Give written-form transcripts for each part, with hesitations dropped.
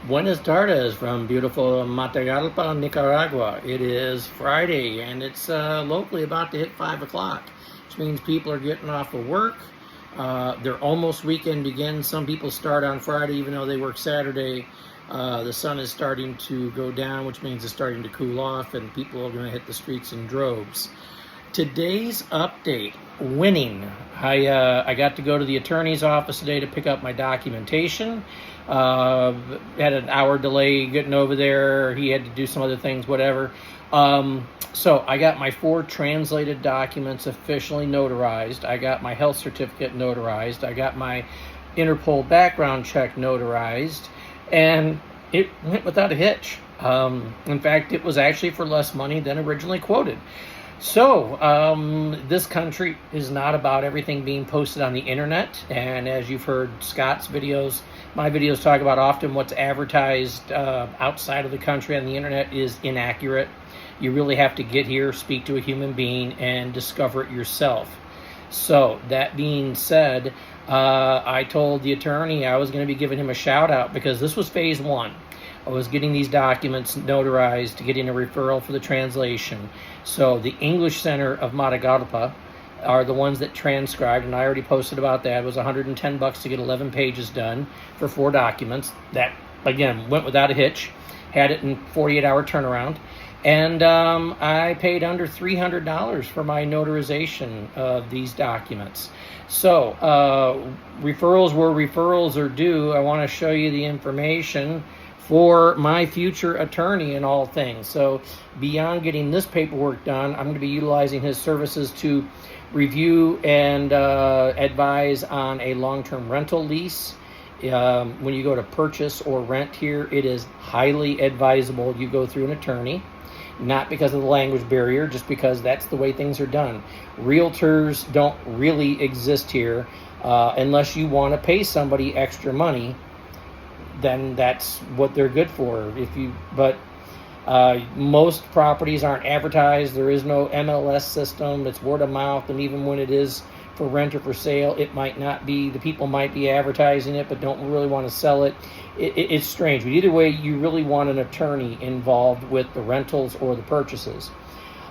Buenas tardes from beautiful Matagalpa, Nicaragua. It is Friday and it's locally about to hit 5 o'clock, which means people are getting off of work. Their almost weekend begins. Some people start on Friday even though they work Saturday. The sun is starting to go down, which means it's starting to cool off and people are going to hit the streets in droves. Today's update, winning. I got to go to the attorney's office today to pick up my documentation. Had an hour delay getting over there. He had to do some other things, whatever. So I got my 4 translated documents officially notarized. I got my health certificate notarized. I got my Interpol background check notarized. And it went without a hitch. In fact, it was actually for less money than originally quoted. So, this country is not about everything being posted on the internet. And as you've heard Scott's videos, my videos talk about often what's advertised outside of the country on the internet is inaccurate. You really have to get here, speak to a human being, and discover it yourself. So, that being said, I told the attorney I was going to be giving him a shout out because this was phase 1. I was getting these documents notarized, getting a referral for the translation. So the English Center of Matagalpa are the ones that transcribed, and I already posted about that. It was $110 to get 11 pages done for 4 documents. That, again, went without a hitch. Had it in 48-hour turnaround. And I paid under $300 for my notarization of these documents. So referrals where referrals are due. I want to show you the information for my future attorney in all things. So beyond getting this paperwork done, I'm going to be utilizing his services to review and advise on a long-term rental lease. When you go to purchase or rent here, it is highly advisable you go through an attorney. Not because of the language barrier, just because that's the way things are done. Realtors don't really exist here unless you want to pay somebody extra money. Then that's what they're good for. But most properties aren't advertised. There is no MLS system. It's word of mouth, and even when it is for rent or for sale, it might not be. The people might be advertising it, but don't really want to sell it. It's strange. But either way, you really want an attorney involved with the rentals or the purchases.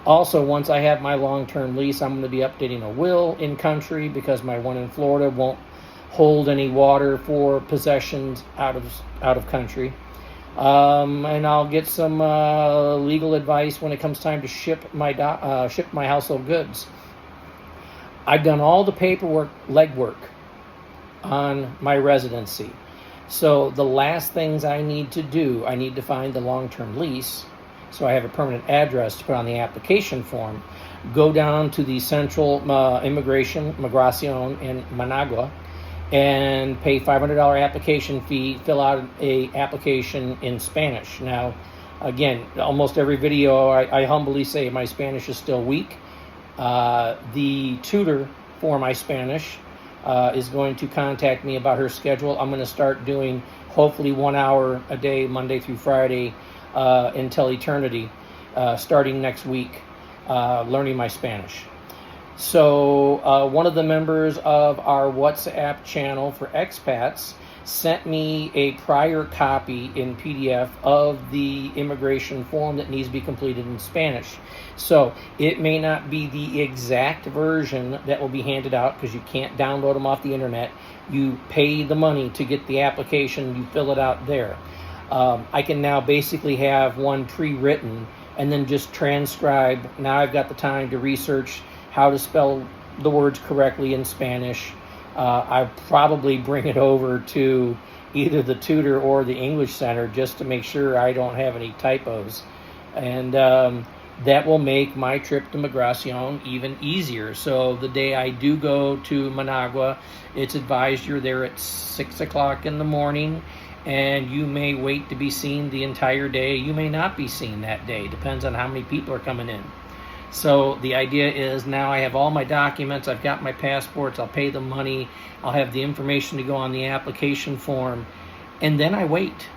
Also, once I have my long-term lease, I'm going to be updating a will in country because my one in Florida won't hold any water for possessions out of country. And I'll get some legal advice when it comes time to ship my household goods. I've done all the paperwork, legwork on my residency. So the last things I need to do, I need to find the long-term lease, so I have a permanent address to put on the application form, go down to the Central Immigration, Migracion in Managua, and pay $500 application fee, fill out a application in Spanish. Now, again, almost every video I humbly say my Spanish is still weak. The tutor for my Spanish is going to contact me about her schedule. I'm going to start doing hopefully 1 hour a day, Monday through Friday, until eternity, starting next week, learning my Spanish. So one of the members of our WhatsApp channel for expats sent me a prior copy in PDF of the immigration form that needs to be completed in Spanish. So it may not be the exact version that will be handed out because you can't download them off the internet. You pay the money to get the application, you fill it out there. I can now basically have one pre-written and then just transcribe. Now I've got the time to research how to spell the words correctly in Spanish. I probably bring it over to either the tutor or the English Center just to make sure I don't have any typos. And that will make my trip to Migracion even easier. So the day I do go to Managua, it's advised you're there at 6 o'clock in the morning, and you may wait to be seen the entire day. You may not be seen that day. Depends on how many people are coming in. So the idea is now I have all my documents, I've got my passports, I'll pay the money, I'll have the information to go on the application form, and then I wait.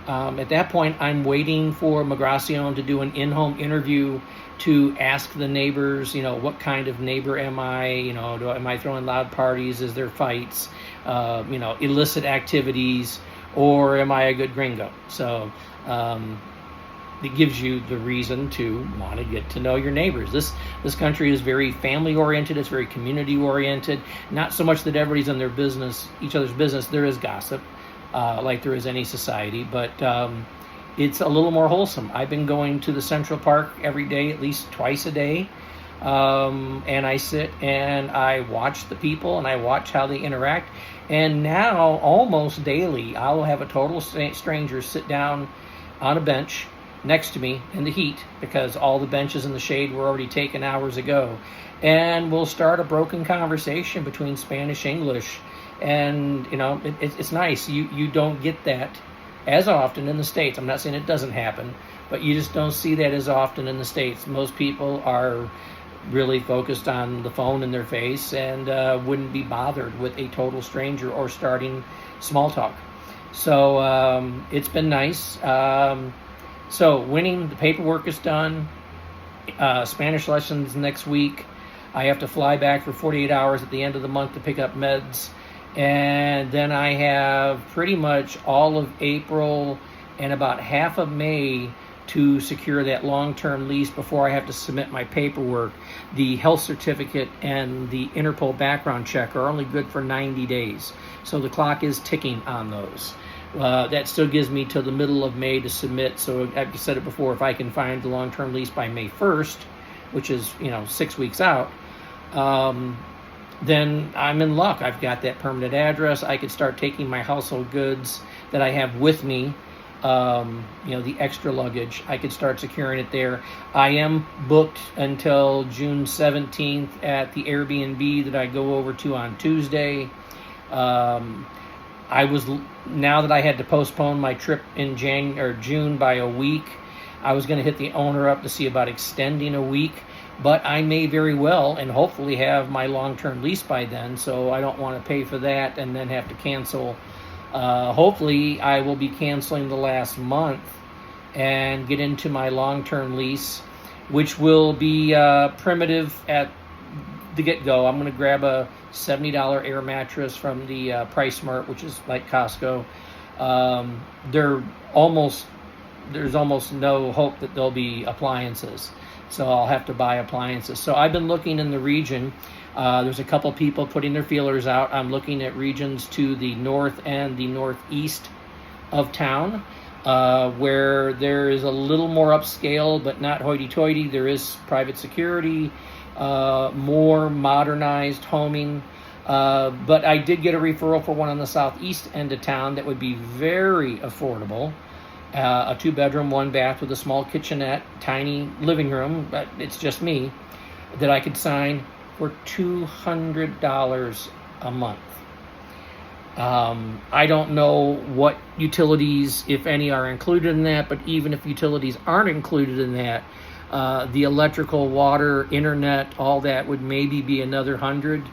At that point, I'm waiting for Migracion to do an in-home interview to ask the neighbors, what kind of neighbor am I? Am I throwing loud parties? Is there fights? Illicit activities? or am I a good gringo? So it gives you the reason to want to get to know your neighbors. This country is very family oriented. It's very community oriented. Not so much that everybody's in their business, each other's business. There is gossip, like there is any society, but it's a little more wholesome. I've been going to the Central Park every day, at least twice a day, and I sit and I watch the people and I watch how they interact. And now, almost daily, I will have a total stranger sit down on a bench next to me in the heat, because all the benches in the shade were already taken hours ago, and we'll start a broken conversation between Spanish, English, and it's nice. You don't get that as often in the States. I'm not saying it doesn't happen, but you just don't see that as often in the States. Most people are really focused on the phone in their face and wouldn't be bothered with a total stranger or starting small talk. So it's been nice. So winning, the paperwork is done. Spanish lessons next week. I have to fly back for 48 hours at the end of the month to pick up meds. And then I have pretty much all of April and about half of May to secure that long-term lease before I have to submit my paperwork. The health certificate and the Interpol background check are only good for 90 days. So the clock is ticking on those. That still gives me till the middle of May to submit. So I've said it before, if I can find the long-term lease by May 1st, which is 6 weeks out, then I'm in luck. I've got that permanent address. I could start taking my household goods that I have with me, the extra luggage. I could start securing it there. I am booked until June 17th at the Airbnb that I go over to on Tuesday. Now that I had to postpone my trip in June by a week, I was going to hit the owner up to see about extending a week, but I may very well and hopefully have my long-term lease by then, so I don't want to pay for that and then have to cancel. Hopefully I will be canceling the last month and get into my long-term lease, which will be primitive at the get-go. I'm going to grab a $70 air mattress from the Price Smart, which is like Costco. There's almost no hope that there'll be appliances, so I'll have to buy appliances. So I've been looking in the region. There's a couple people putting their feelers out. I'm looking at regions to the north and the northeast of town, where there is a little more upscale, but not hoity-toity. There is private security, more modernized homing. But I did get a referral for one on the southeast end of town that would be very affordable. A 2-bedroom, 1-bath with a small kitchenette, tiny living room, but it's just me, that I could sign for $200 a month. I don't know what utilities, if any, are included in that, but even if utilities aren't included in that, the electrical, water, internet, all that would maybe be another $100,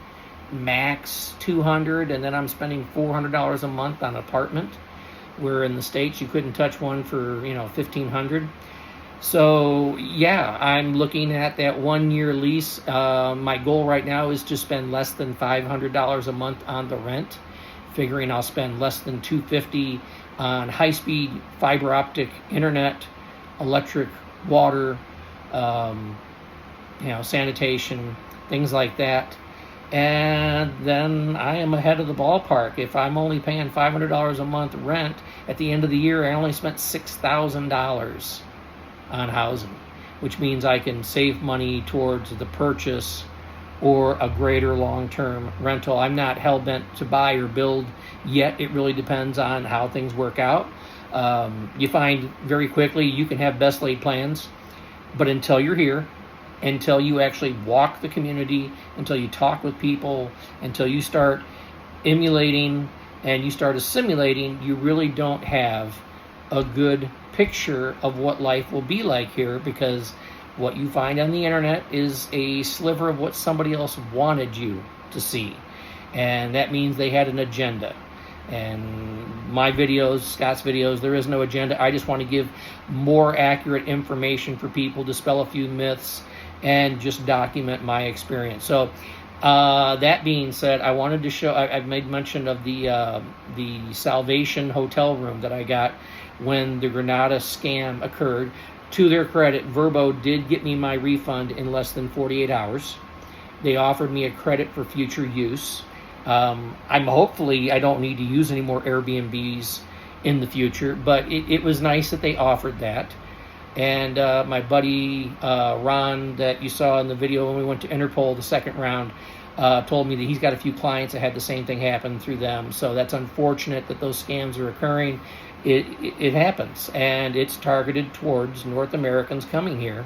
max $200, and then I'm spending $400 a month on an apartment, where in the States you couldn't touch one for $1,500. So yeah, I'm looking at that 1-year lease. My goal right now is to spend less than $500 a month on the rent, figuring I'll spend less than $250 on high-speed fiber optic internet, electric, water, sanitation, things like that. And then I am ahead of the ballpark. If I'm only paying $500 a month rent, at the end of the year I only spent $6,000 on housing, which means I can save money towards the purchase or a greater long-term rental. I'm not hell-bent to buy or build yet. It really depends on how things work out. You find very quickly you can have best laid plans, but until you're here, until you actually walk the community, until you talk with people, until you start emulating and you start assimilating, you really don't have a good picture of what life will be like here, because what you find on the internet is a sliver of what somebody else wanted you to see. And that means they had an agenda. And my videos, Scott's videos, there is no agenda. I just want to give more accurate information for people, dispel a few myths, and just document my experience. So That being said, I wanted to show. I've made mention of the Salvation hotel room that I got when the Granada scam occurred. To their credit, Verbo did get me my refund in less than 48 hours. They offered me a credit for future use. Hopefully I don't need to use any more Airbnbs in the future, but it was nice that they offered that. And my buddy Ron, that you saw in the video when we went to Interpol the second round, told me that he's got a few clients that had the same thing happen through them. So that's unfortunate that those scams are occurring. It happens, and it's targeted towards North Americans coming here,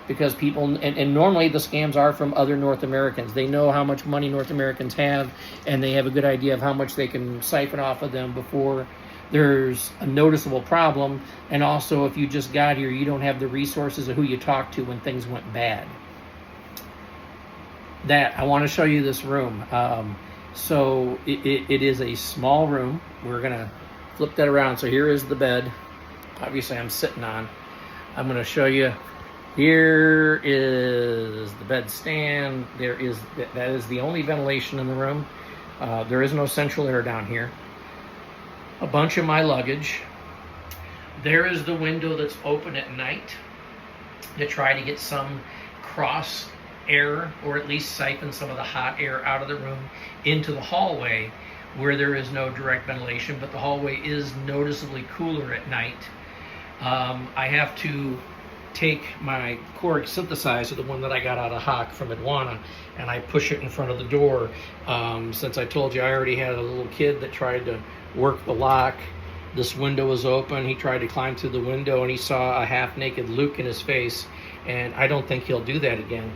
because people, and normally the scams are from other North Americans. They know how much money North Americans have, and they have a good idea of how much they can siphon off of them before there's a noticeable problem. And also, if you just got here, you don't have the resources of who you talk to when things went bad. I want to show you this room. So it is a small room. We're gonna flip that around. So here is the bed. Obviously I'm sitting on. I'm gonna show you. Here is the bed stand. That is the only ventilation in the room. There is no central air down here. A bunch of my luggage. There is the window that's open at night to try to get some cross air, or at least siphon some of the hot air out of the room into the hallway, where there is no direct ventilation, but the hallway is noticeably cooler at night. I have to take my Cork synthesizer, the one that I got out of Hawk from Adwana, and I push it in front of the door. Since I told you I already had a little kid that tried to work the lock, this window was open. He tried to climb through the window, and he saw a half-naked Luke in his face, and I don't think he'll do that again.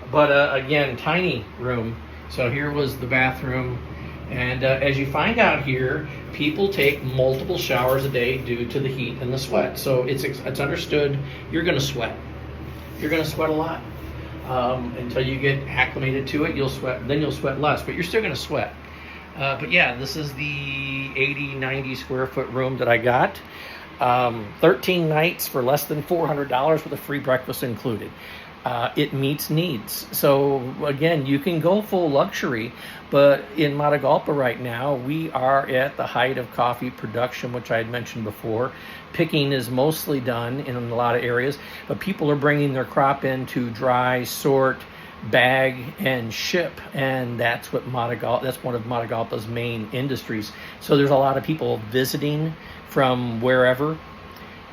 But again, tiny room. So here was the bathroom. And as you find out here, people take multiple showers a day due to the heat and the sweat. So it's understood you're going to sweat. You're going to sweat a lot. Until you get acclimated to it, you'll sweat. Then you'll sweat less, but you're still going to sweat. But yeah, this is the 80, 90 square foot room that I got. 13 nights for less than $400 with a free breakfast included. It meets needs. So again, you can go full luxury, but in Matagalpa right now, we are at the height of coffee production, which I had mentioned before. Picking is mostly done in a lot of areas, but people are bringing their crop in to dry, sort, bag, and ship, and that's one of Matagalpa's main industries. So there's a lot of people visiting from wherever.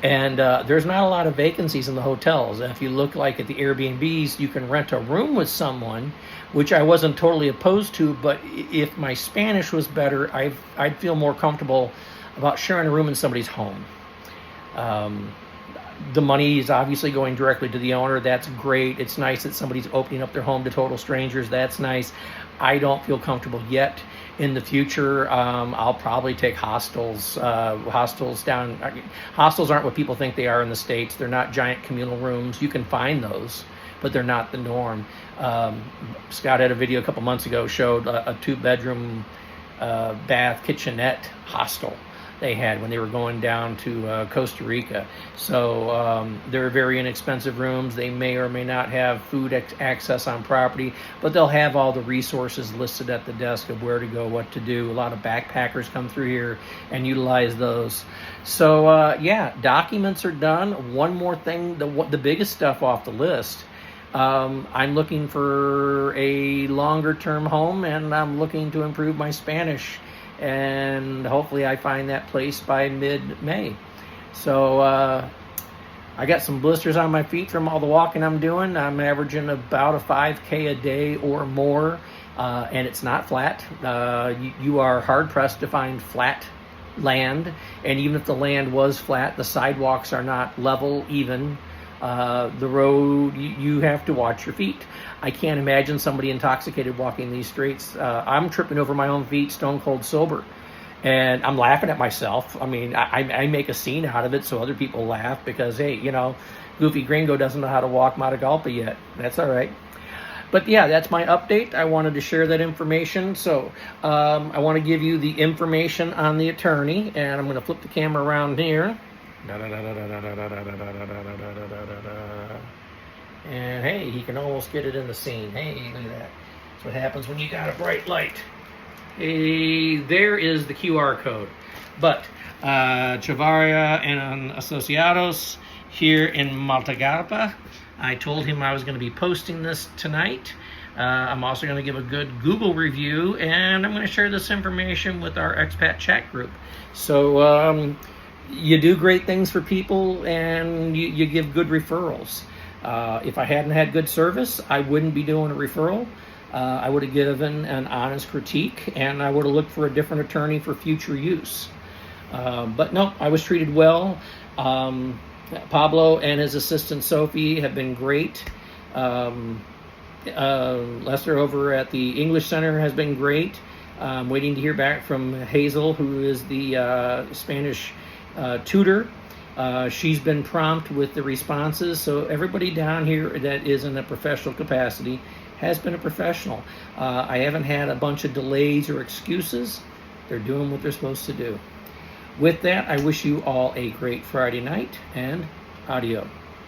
And there's not a lot of vacancies in the hotels. If you look like at the Airbnbs, you can rent a room with someone, which I wasn't totally opposed to, but if my Spanish was better, I'd feel more comfortable about sharing a room in somebody's home. The money is obviously going directly to the owner. That's great. It's nice that somebody's opening up their home to total strangers. That's nice. I don't feel comfortable yet. In the future, I'll probably take hostels. Hostels aren't what people think they are in the States. They're not giant communal rooms. You can find those, but they're not the norm. Scott had a video a couple months ago, showed a 2-bedroom bath kitchenette hostel they had when they were going down to Costa Rica. So they're very inexpensive rooms. They may or may not have food access on property, but they'll have all the resources listed at the desk of where to go, what to do. A lot of backpackers come through here and utilize those. So yeah, documents are done. One more thing, the biggest stuff off the list. I'm looking for a longer term home, and I'm looking to improve my Spanish, and hopefully I find that place by mid-May. So I got some blisters on my feet from all the walking I'm doing. I'm averaging about a 5K a day or more, and it's not flat. You are hard-pressed to find flat land, and even if the land was flat, the sidewalks are not level, even. The road, you have to watch your feet. I can't imagine somebody intoxicated walking these streets. I'm tripping over my own feet, stone cold sober, and I'm laughing at myself. I mean, I make a scene out of it so other people laugh because, hey, Goofy Gringo doesn't know how to walk Matagalpa yet. That's all right. But yeah, that's my update. I wanted to share that information. So I want to give you the information on the attorney, and I'm going to flip the camera around here. And hey, he can almost get it in the scene. Hey, look at that. That's what happens when you got a bright light. There is the QR code. But Chavarria Asociados here in Matagalpa. I told him I was going to be posting this tonight. I'm also going to give a good Google review, and I'm going to share this information with our expat chat group. So you do great things for people, and you give good referrals. If I hadn't had good service, I wouldn't be doing a referral. I would have given an honest critique, and I would have looked for a different attorney for future use. But no, I was treated well. Pablo and his assistant Sophie have been great. Lester over at the English Center has been great. I'm waiting to hear back from Hazel, who is the Spanish tutor. She's been prompt with the responses. So everybody down here that is in a professional capacity has been a professional. I haven't had a bunch of delays or excuses. They're doing what they're supposed to do. With that, I wish you all a great Friday night, and adios.